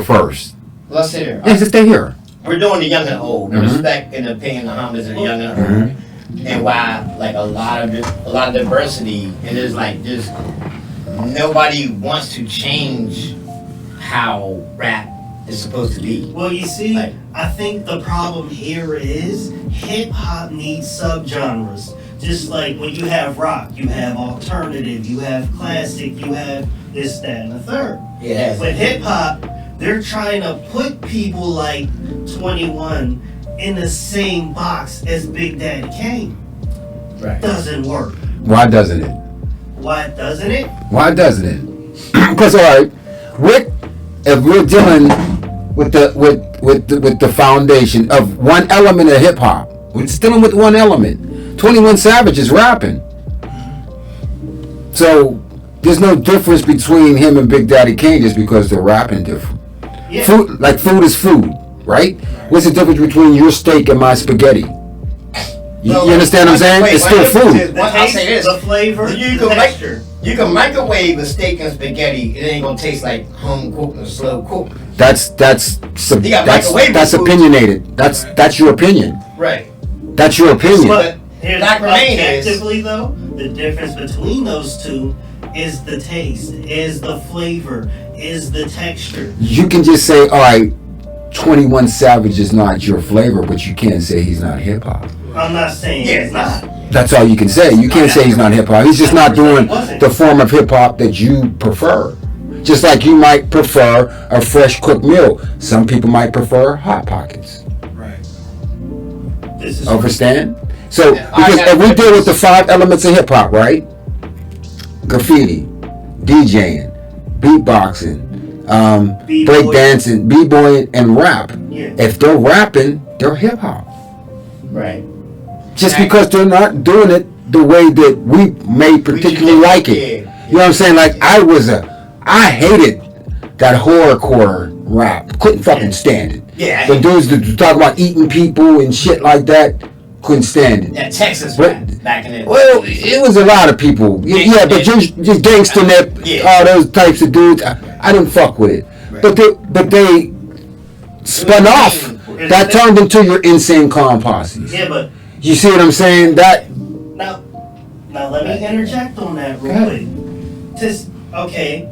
here first. Let's sit here. Yeah, just stay here. We're doing the young and old, the Mhm. respect and the opinion, the homage of the young and old, and why like a lot of diversity, and there's like just nobody wants to change how rap is supposed to be. Well, you see, Like- I think the problem here is hip hop needs subgenres. Just like when you have rock, you have alternative, you have classic, you have this, that, and the third. It has. With hip hop, they're trying to put people like 21 in the same box as Big Daddy Kane. Right. Doesn't work. Why doesn't it? Why doesn't it? Why doesn't it? Because all right, if we're dealing with the foundation of one element of hip hop, we're just dealing with one element. 21 Savage is rapping, so there's no difference between him and Big Daddy Kane just because they're rapping different. Yeah. Food is food, right? What's the difference between your steak and my spaghetti? You understand what I'm saying? It's still food. The I'll taste, say this. the flavor, You the can texture. you can microwave a steak and spaghetti. It ain't gonna taste like home cooked and slow cooked. That's You got microwave food. opinionated. That's your opinion. Right. That's your opinion. But Here's Black Remain is- objectively though, the difference between those two is the taste, is the flavor, is the texture. You can just say, all right, 21 Savage is not your flavor, but you can't say he's not hip hop. I'm not saying Yeah, it's not. That's all you can say. You can't say he's not hip hop. He's just not doing the form of hip hop that you prefer. Just like you might prefer a fresh cooked meal. Some people might prefer Hot Pockets. Right. This is Understand? So, Yeah, because I got if we it. deal with the 5 elements of hip hop, right? Graffiti, DJing, beatboxing, B-boy. breakdancing, b-boying, and rap. Yeah. If they're rapping, they're hip hop. right. Just Right. because they're not doing it the way that we may particularly like it. Yeah. You know what I'm saying? Like I hated that horrorcore rap. Couldn't fucking stand it. Yeah. The dudes that talk about eating people and shit like that, couldn't stand it. That Texas But- rap back in the Well, it was a lot of people. Yeah, but just Gangsta Nip, Yeah. all those types of dudes, I didn't fuck with it. Right. But they spun off. That turned into your Insane Clown Posses. Yeah, but You see what I'm saying? That now let me interject on that real Go quick. Just okay,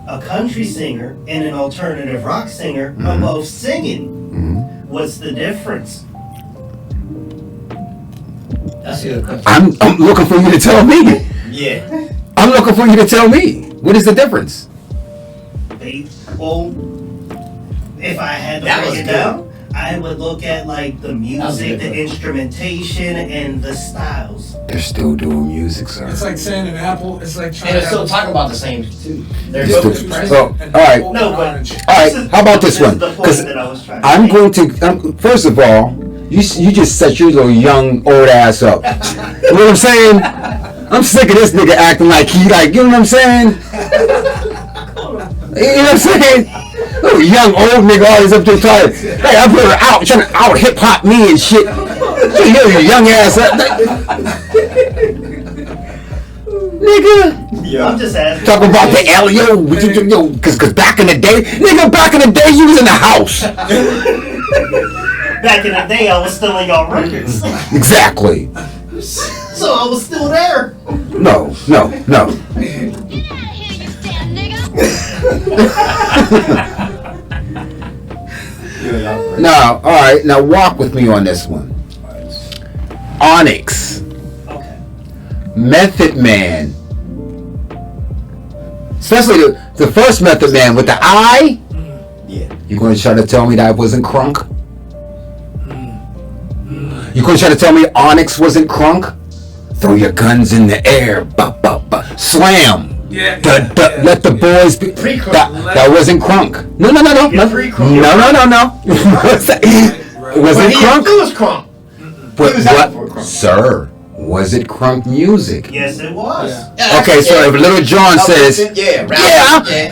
a country singer and an alternative rock singer are both singing. What's the difference? That's a good question. I'm looking for you to tell me. Yeah. I'm looking for you to tell me. What is the difference? Well, if I had to That was break it good. down, I would look at like the was a music, good the one. instrumentation, and the styles. They're still doing music, sir. It's like saying an apple. It's like trying And they're to still have talking about the same too. They're Just both the- depressed. oh, all right. No, but orange. All right, this is- how about this is one? the point 'Cause that I was trying to I'm make. going to first of all, you just set your little young old ass up. You know what I'm saying? I'm sick of this nigga acting like he like. You know what I'm saying? You know what I'm saying? Little young old nigga always up there trying. Hey, I'm here out trying to out hip hop me and shit. You young ass up, nigga. I'm just asking. Talk about the yo, cause back in the day, nigga, back in the day, you was in the house. Back in the day, I was still in y'all records, Exactly. so I was still there. No. Now, all right. Now walk with me on this one. Onyx, Okay. Method Man, especially the first Method Man with the eye. Yeah. You going to try to tell me that wasn't crunk? You going to try to tell me Onyx wasn't crunk? Throw your guns in the air, slam. Yeah. Let the boys be. Pre-crunk. That wasn't crunk. No. You're pre-crunk. No. It wasn't He crunk. was crunk. But He was out for what, crunk. sir? Was it crunk music? Yes, it was. Yeah. Okay, so if Little John says, yeah, yeah,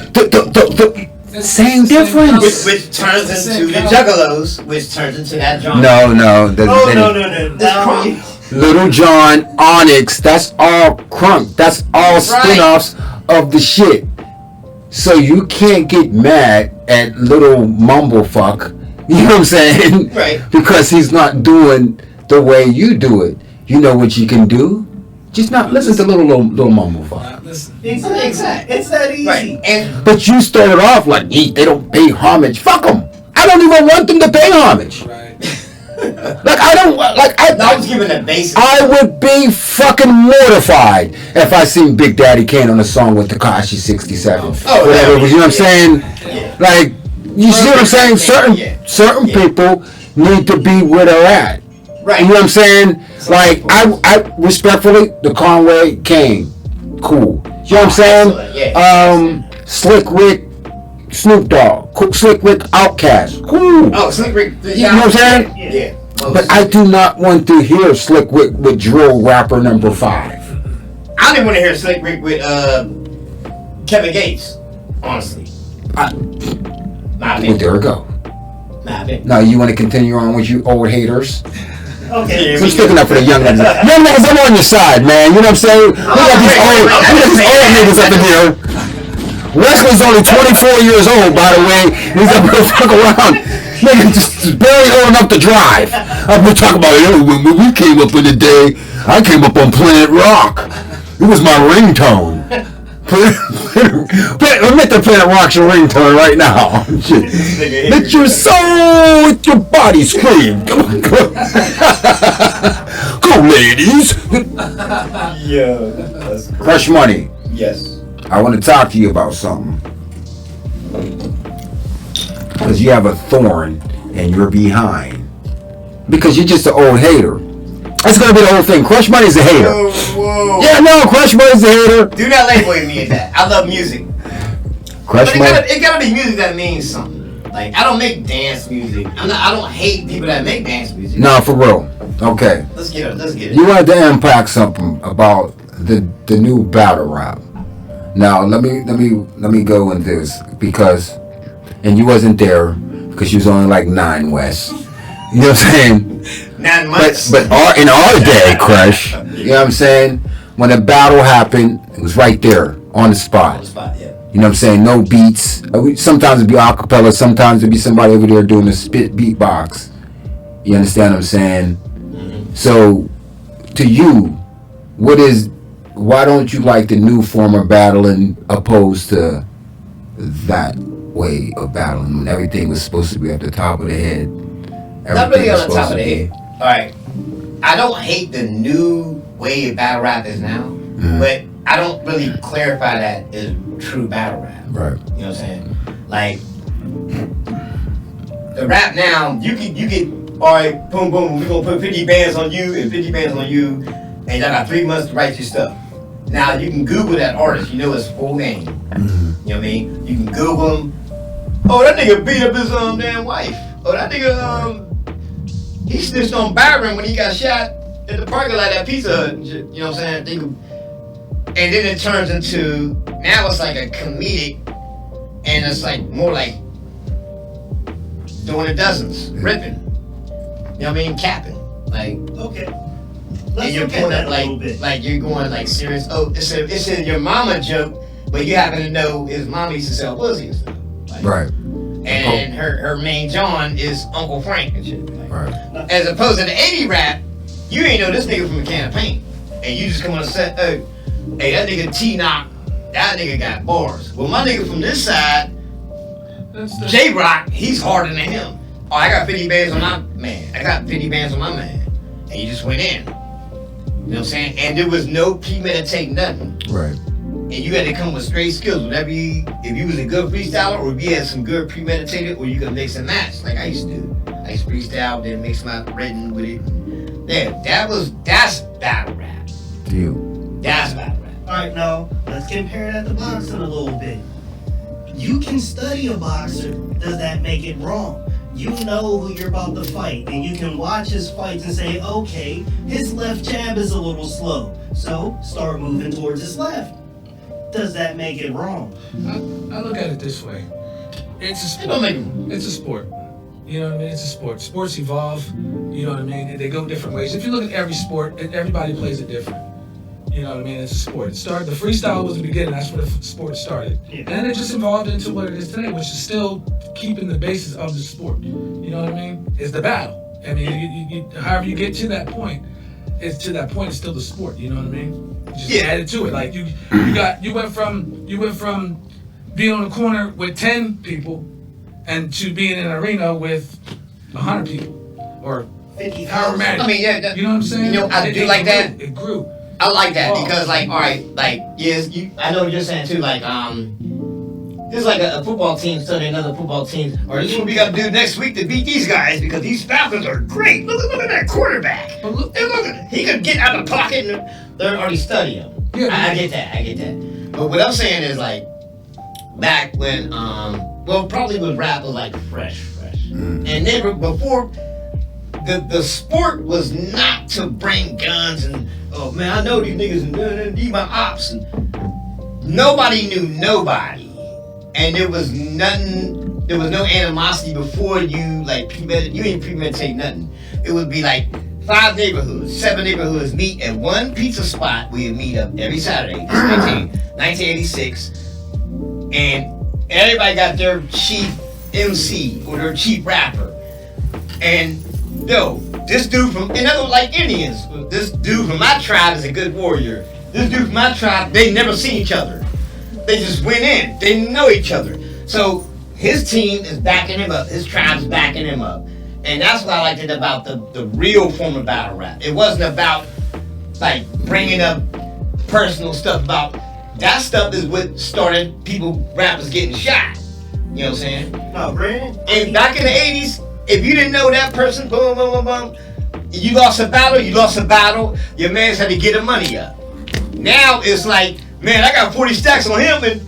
the same difference. which turns It's the into same the Juggalos, which turns into that genre. No. Oh no. It's Now crunk. Little John, Onyx, that's all crunk. That's all Right. spin-offs of the shit. So you can't get mad at little mumblefuck. You know what I'm saying? Right. Because he's not doing the way you do it. You know what you can do? Just not listen to little mumblefuck. Listen, Exactly. It's that easy. Right. And But you started off like, they don't pay homage. Fuck them. I don't even want them to pay homage. right. Like I don't like I was giving the basics. I would be fucking mortified if I seen Big Daddy Kane on a song with Tekashi 67. Oh, Whatever it was, you know what I'm saying? Yeah. Like, you see what I'm saying? Certain people need to be where they're at. Right. You know what I'm saying? Like, I respectfully, the Conway Kane, cool. You know what I'm saying? Yeah. Slick Rick, Snoop Dogg, Slick Rick, Outkast, cool. Oh, Slick Rick. You know what I'm saying? Yeah. But I do not want to hear Slick Rick with drill rapper number 5. I don't even want to hear Slick Rick with Kevin Gates. Honestly. My Well, opinion. there we go. My opinion. Now you want to continue on with you old haters? Okay. So I'm sticking up for the young niggas. Young niggas, I'm on your side, man. You know what I'm saying? We got these old niggas up in here. Wesley's only 24 years old, by the way. He's up here fuck around. Nigga just barely old enough to drive. I've been talking about, when we came up in the day, I came up on Planet Rock. It was my ringtone. Admit the Planet Rock's your ringtone right now. Let your soul with your body scream. Come on, go. Go, ladies. Yeah. That's cool. Crush Money. Yes. I want to talk to you about something. Because you have a thorn and you're behind. Because you're just an old hater. That's going to be the whole thing. Crush Money's a hater. Whoa. Yeah, no, Crush Money's a hater. Do not label me as that. I love music. Crush But Money. it gotta be music that means something. Like, I don't make dance music. I don't hate people that make dance music. No, for real. Okay. Let's get it. You wanted to unpack something about the new battle rap. Now let me go in this because, and you wasn't there because you was only like 9 West. You know what I'm saying? 9 months. But in our day, Crush, you know what I'm saying? When the battle happened, it was right there on the spot. Yeah. You know what I'm saying? No beats. Sometimes it'd be acapella. Sometimes it'd be somebody over there doing a spit beatbox. You understand what I'm saying? So, to you, why don't you like the new form of battling opposed to that way of battling when everything was supposed to be at the top of the head? Not really on the top of the head. Alright. I don't hate the new way battle rap is now, but I don't really clarify that as true battle rap. Right. You know what I'm saying? Like, the rap now, you get, alright, boom, boom, we're gonna put 50 bands on you and 50 bands on you, and y'all got 3 months to write your stuff. Now, you can Google that artist, you know his full name. You know what I mean? You can Google him. Oh, that nigga beat up his damn wife. Oh, that nigga, he snitched on Byron when he got shot in the parking lot at Pizza Hut and shit. You know what I'm saying? And then it turns into, now it's like a comedic, and it's like more like doing a dozens, ripping. You know what I mean? Capping. Like, Okay. and Let's you're look at pulling that up a little bit. like you're going like serious. Oh, it's a your mama joke, but you happen to know his mama used to sell pussy and stuff. Like, Right. And her main John is Uncle Frank and shit. Like, Right. as opposed to the 80 rap, you ain't know this nigga from a can of paint. And you just come on and say, hey, that nigga T-Knock, that nigga got bars. Well, my nigga from this side, J-Rock, he's harder than him. Oh, I got 50 bands on my man. I got 50 bands on my man. And you just went in. You know what I'm saying? And there was no premeditating nothing. Right. And you had to come with straight skills. Whatever if you was a good freestyler, or if you had some good premeditated, or you could mix and match, like I used to do. I used to freestyle, then mix my written with it. Yeah, that's battle rap. You. That's battle rap. Alright, now, let's compare that to boxing a little bit. You can study a boxer. Does that make it wrong? You know who you're about to fight, and you can watch his fights and say, okay, his left jab is a little slow, so start moving towards his left. Does that make it wrong? I look at it this way. It's a It don't sport. make It's a sport. You know what I mean? It's a sport. Sports evolve. You know what I mean? They go different ways. If you look at every sport, everybody plays it different. You You know what I mean? It's a sport. The freestyle was the beginning. That's where the sport started. Yeah. And then it just evolved into what it is today, which is still keeping the basis of the sport. You know what I mean? It's the battle. I mean, you, however you get to that point, it's still the sport. You know what I mean? You just added to it. Like you went from being on the corner with 10 people and to being in an arena with 100 people or 50,000. many. I mean, yeah, You know what I'm saying? You know, I do like that. It grew. I like that Oh. because, like, all right, like, yes, I know what you're saying too. Like, this is like a football team studying another football team, or this is what we got to do next week to beat these guys because these Falcons are great. Look at that quarterback. But look, Hey, look at it. He could get out of the pocket and they're already studying him. Yeah, I get that. But what I'm saying is, like, back when, probably when rap was like fresh, and they were before. The sport was not to bring guns and, oh man, I know these niggas and these my ops, and nobody knew nobody, and there was no animosity before you didn't premeditate nothing. It would be like 7 neighborhoods meet at one pizza spot. We would meet up every Saturday. This is 1986, and everybody got their chief MC or their chief rapper, and yo, this dude from, and other like Indians, this dude from my tribe is a good warrior. This dude from my tribe, they never seen each other. They just went in. They didn't know each other. So his team is backing him up. His tribe's backing him up. And that's what I liked it about the real form of battle rap. It wasn't about like bringing up personal stuff. About that stuff is what started rappers getting shot. You know what I'm saying? No, Brandon. And back in the 80s, if you didn't know that person, boom, boom, boom, boom, you lost a battle, your man's had to get the money up. Now it's like, man, I got 40 stacks on him, and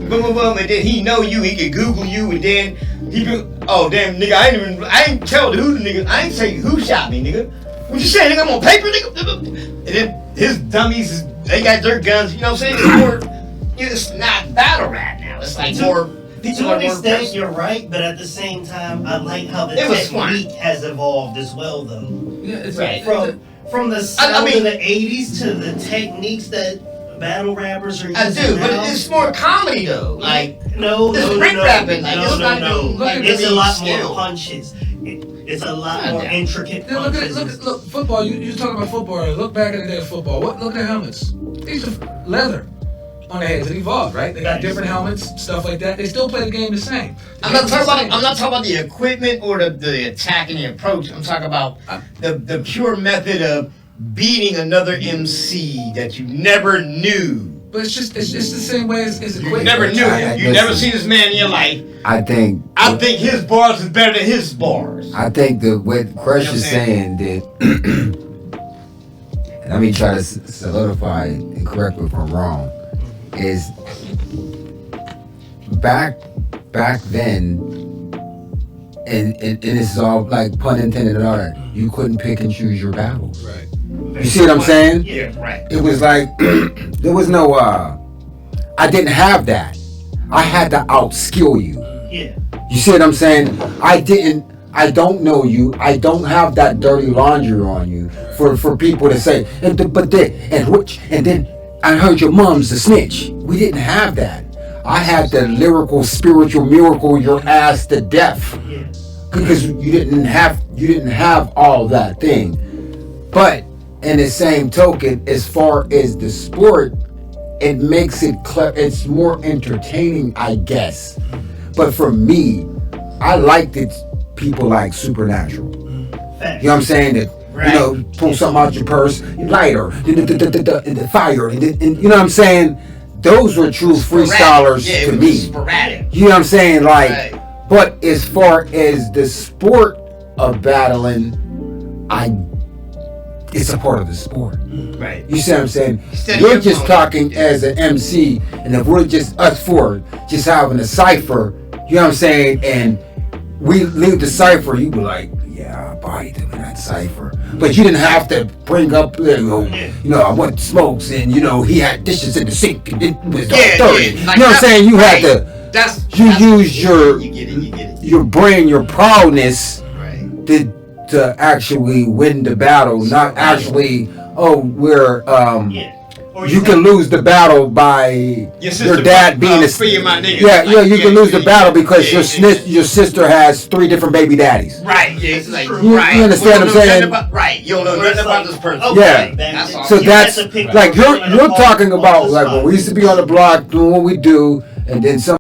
boom, boom, boom, and then he know you, he can Google you, and then he be, oh, damn, nigga, I ain't tell who the nigga, I ain't say who shot me, nigga. What you saying, nigga, I'm on paper, nigga? And then his dummies, they got their guns, you know what I'm saying? It's more, it's not battle rap now, it's like more... To an extent, you're right, but at the same time, I like how the technique has evolved as well, though. Yeah, it's Right. From the sound in the 80s to the techniques that battle rappers are using I do, now. but it's more comedy though. Like no, rapping, like it's not no. Like it's a lot skill. more punches. It's a lot more intricate Yeah, punches. look, football. You talking about football? Look back in the day of football. Look at helmets. These are leather on their heads. It evolved, right? They got different helmets, stuff like that. They still play the game the same. I'm not talking about the equipment or the attack and the approach. I'm talking about the pure method of beating another MC that you never knew. But it's just the same way as You equipment. never knew him. You never seen this man in your life. I think his bars is better than his bars. I think that what Crush is saying that let me try to solidify and correct me if I'm wrong, is back then, and this is all like pun intended and all that, you couldn't pick and choose your battles. Right. You see what I'm saying? Yeah, right. It was like there was no I didn't have that. I had to outskill you. Yeah. You see what I'm saying? I don't know you. I don't have that dirty laundry on you for people to say, and then I heard your mom's a snitch. We didn't have that. I had the lyrical, spiritual miracle your ass to death. Yeah. Because you didn't have all that thing. But in the same token, as far as the sport, it makes it it's more entertaining, I guess. But for me, I liked it. People like Supernatural. Facts. You know what I'm saying? That Right. you know, pull something out your purse, lighter, the fire, and you know what I'm saying? Those were true freestylers Yeah, to it me. was sporadic. You know what I'm saying? Like, Right. but as far as the sport of battling, it's a part of the sport. Right. You see what I'm saying? Steady You're your just phone. talking as an MC, and if we're just us four, just having a cipher, you know what I'm saying? And we leave the cipher, you be like, yeah, I bodied him in that cipher. But you didn't have to bring up, I want smokes, and he had dishes in the sink, and it was Yeah, dirty. yeah. Like You know what I'm that's saying? You right. had to, You use your You get it. your brain, your proudness Right. to actually win the battle, not actually, we're Yeah. Or you can lose the battle by your dad being a free my nigga. yeah, you can lose the battle because your sister has 3 different baby daddies. Right, yeah, it's like, You right. understand You what I'm don't know saying? nothing about- right, you don't know Or nothing it's about like, this person. okay, Yeah. that's all. So You that's have to pick like up you're on the you're ball talking on about the like spot. when we used to be on the block doing what we do, and then some